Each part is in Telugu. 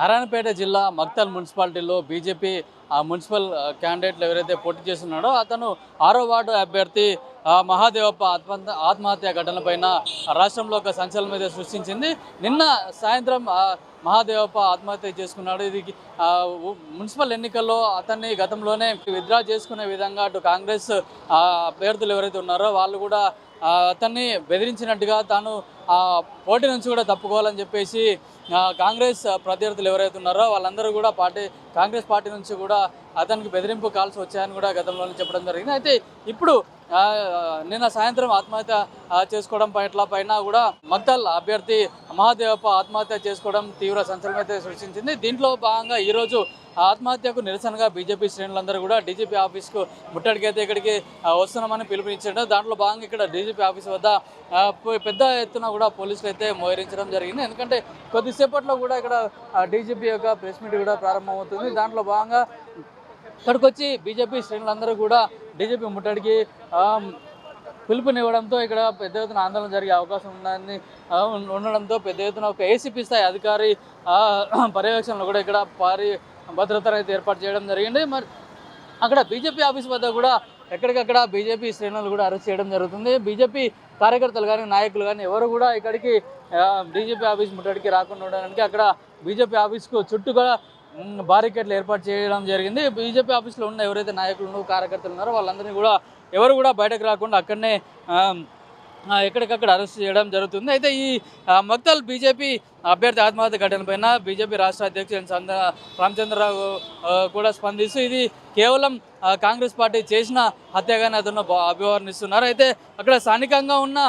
నారాయణపేట జిల్లా మక్తల్ మున్సిపాలిటీలో బీజేపీ మున్సిపల్ క్యాండిడేట్లు ఎవరైతే పోటీ చేస్తున్నాడో అతను 6వ వార్డు అభ్యర్థి మహాదేవప్ప ఆత్మహత్య ఘటనపైన రాష్ట్రంలో ఒక సంచలనం అయితే సృష్టించింది. నిన్న సాయంత్రం మహాదేవప్ప ఆత్మహత్య చేసుకున్నాడు. ఇది మున్సిపల్ ఎన్నికల్లో అతన్ని గతంలోనే విత్డ్రా చేసుకునే విధంగా అటు కాంగ్రెస్ అభ్యర్థులు ఎవరైతే ఉన్నారో వాళ్ళు కూడా అతన్ని బెదిరించినట్టుగా తాను పోటీ నుంచి కూడా తప్పుకోవాలని చెప్పేసి కాంగ్రెస్ ప్రత్యర్థులు ఎవరైతే ఉన్నారో వాళ్ళందరూ కూడా కాంగ్రెస్ పార్టీ నుంచి కూడా అతనికి బెదిరింపు కాల్స్ వచ్చాయని కూడా గతంలోనే చెప్పడం జరిగింది. అయితే ఇప్పుడు నిన్న సాయంత్రం ఆత్మహత్య చేసుకోవడం పైన కూడా మక్తల్ అభ్యర్థి మహాదేవప్ప ఆత్మహత్య చేసుకోవడం తీవ్ర సంచలనం అయితే సృష్టించింది. దీంట్లో భాగంగా ఈరోజు ఆత్మహత్యకు నిరసనగా బీజేపీ శ్రేణులందరూ కూడా డీజీపీ ఆఫీస్కు ముట్టడికైతే ఇక్కడికి వస్తున్నామని పిలుపునిచ్చారు. దాంట్లో భాగంగా ఇక్కడ డీజీపీ ఆఫీస్ వద్ద పెద్ద ఎత్తున కూడా పోలీసులు అయితే మోహరించడం జరిగింది. ఎందుకంటే కొద్దిసేపట్లో కూడా ఇక్కడ డీజీపీ యొక్క ప్రెస్ మీట్ కూడా ప్రారంభమవుతుంది. దాంట్లో భాగంగా ఇక్కడికి వచ్చి బీజేపీ శ్రేణులందరూ కూడా డీజీపీ ముట్టడికి పిలుపునివ్వడంతో ఇక్కడ పెద్ద ఎత్తున ఆందోళన జరిగే అవకాశం ఉండడంతో పెద్ద ఎత్తున ఒక ఏసీపీ స్థాయి అధికారి పర్యవేక్షణలో కూడా ఇక్కడ భారీ భద్రతను అయితే ఏర్పాటు చేయడం జరిగింది. మరి అక్కడ బీజేపీ ఆఫీస్ వద్ద కూడా ఎక్కడికక్కడ బీజేపీ శ్రేణులు కూడా అరెస్ట్ చేయడం జరుగుతుంది. బీజేపీ కార్యకర్తలు కానీ నాయకులు కానీ ఎవరు కూడా ఇక్కడికి డీజీపీ ఆఫీస్ ముట్టడికి రాకుండా ఉండడానికి అక్కడ బీజేపీ ఆఫీస్కు చుట్టూ బారికేడ్లు ఏర్పాటు చేయడం జరిగింది. బీజేపీ ఆఫీస్లో ఉన్న ఎవరైతే నాయకులు కార్యకర్తలు ఉన్నారో వాళ్ళందరినీ కూడా ఎవరు కూడా బయటకు రాకుండా అక్కడనే ఎక్కడికక్కడ అరెస్ట్ చేయడం జరుగుతుంది. అయితే ఈ మక్తల్ బీజేపీ అభ్యర్థి ఆత్మహత్య ఘటనపైన బీజేపీ రాష్ట్ర అధ్యక్షుడు రామచంద్రరావు కూడా స్పందిస్తూ ఇది కేవలం కాంగ్రెస్ పార్టీ చేసిన హత్యగానే అతను అభివర్ణిస్తున్నారు. అయితే అక్కడ స్థానికంగా ఉన్న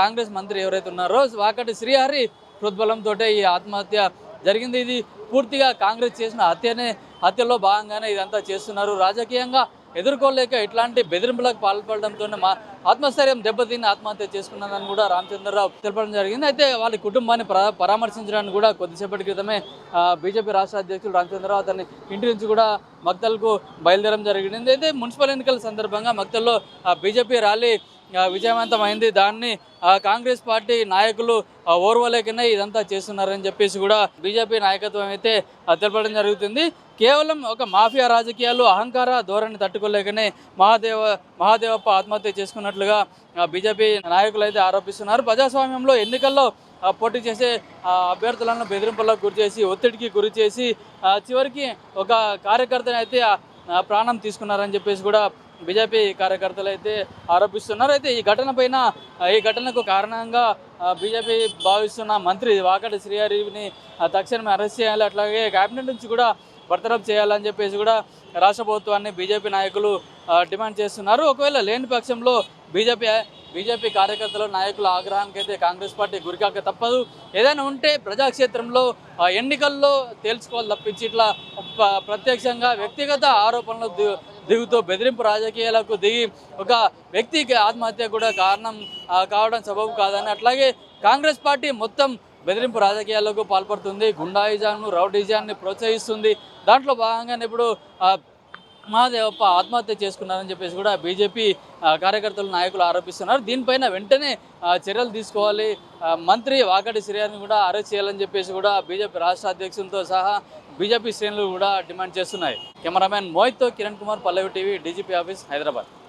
కాంగ్రెస్ మంత్రి ఎవరైతే ఉన్నారో వాకటి శ్రీహరి ప్రోద్బలంతో ఈ ఆత్మహత్య జరిగింది. ఇది పూర్తిగా కాంగ్రెస్ చేసిన హత్యలో భాగంగానే ఇదంతా చేస్తున్నారు. రాజకీయంగా ఎదుర్కోలేక ఇట్లాంటి బెదిరింపులకు పాల్పడడంతో ఆత్మస్థైర్యం దెబ్బతిని ఆత్మహత్య చేసుకున్నారని కూడా రామచంద్రరావు తెలపడం జరిగింది. అయితే వాళ్ళ కుటుంబాన్ని పరామర్శించడానికి కూడా కొద్దిసేపటి క్రితమే బీజేపీ రాష్ట్ర అధ్యక్షులు రామచంద్రరావు అతని ఇంటి నుంచి కూడా మక్తల్కు బయలుదేరడం జరిగింది. అయితే మున్సిపల్ ఎన్నికల సందర్భంగా మక్తల్లో బీజేపీ ర్యాలీ విజయవంతమైంది. దాన్ని కాంగ్రెస్ పార్టీ నాయకులు ఓర్వలేకనే ఇదంతా చేస్తున్నారని చెప్పేసి కూడా బీజేపీ నాయకత్వం అయితే తెలపడం జరుగుతుంది. కేవలం ఒక మాఫియా రాజకీయాలు అహంకార ధోరణి తట్టుకోలేకనే మహాదేవప్ప ఆత్మహత్య చేసుకున్నట్లుగా బీజేపీ నాయకులు అయితే ఆరోపిస్తున్నారు. ప్రజాస్వామ్యంలో ఎన్నికల్లో పోటీ చేసే అభ్యర్థులను బెదిరింపులకు గురిచేసి ఒత్తిడికి గురి చేసి చివరికి ఒక కార్యకర్తని అయితే ప్రాణం తీసుకున్నారని చెప్పేసి కూడా బీజేపీ కార్యకర్తలు అయితే ఆరోపిస్తున్నారు. అయితే ఈ ఘటనకు కారణంగా బీజేపీ భావిస్తున్న మంత్రి వాకటి శ్రీహరిని తక్షణమే అరెస్ట్ చేయాలి, అట్లాగే కేబినెట్ నుంచి కూడా బర్తరఫ్ చేయాలని చెప్పేసి కూడా రాష్ట్ర ప్రభుత్వాన్ని బీజేపీ నాయకులు డిమాండ్ చేస్తున్నారు. ఒకవేళ లేని పక్షంలో బీజేపీ కార్యకర్తలు నాయకుల ఆగ్రహానికి అయితే కాంగ్రెస్ పార్టీ గురికాక తప్పదు. ఏదైనా ఉంటే ప్రజాక్షేత్రంలో ఎన్నికల్లో తేల్చుకోవాలి తప్పించి ఇట్లా ప్రత్యక్షంగా వ్యక్తిగత ఆరోపణలు దిగుతూ బెదిరింపు రాజకీయాలకు దిగి ఒక వ్యక్తికి ఆత్మహత్య కూడా కారణం కావడం సబబు కాదని, అట్లాగే కాంగ్రెస్ పార్టీ మొత్తం బెదిరింపు రాజకీయాలకు పాల్పడుతుంది, గుండాయిజాన్ని రౌడీజాన్ని ప్రోత్సహిస్తుంది. దాంట్లో భాగంగానే ఇప్పుడు మహాదేవప్ప ఆత్మహత్య చేసుకున్నారని చెప్పేసి కూడా బీజేపీ కార్యకర్తలు నాయకులు ఆరోపిస్తున్నారు. దీనిపైన వెంటనే చర్యలు తీసుకోవాలి, మంత్రి వాకటి శ్రీహరిని కూడా అరెస్ట్ చేయాలని చెప్పేసి కూడా బీజేపీ రాష్ట్ర అధ్యక్షులతో సహా బీజేపీ శ్రేణులు కూడా డిమాండ్ చేస్తున్నాయి. కెమెరామెన్ మోహిత్తో కిరణ్ కుమార్, పల్లవి టీవీ, డీజీపీ ఆఫీస్, హైదరాబాద్.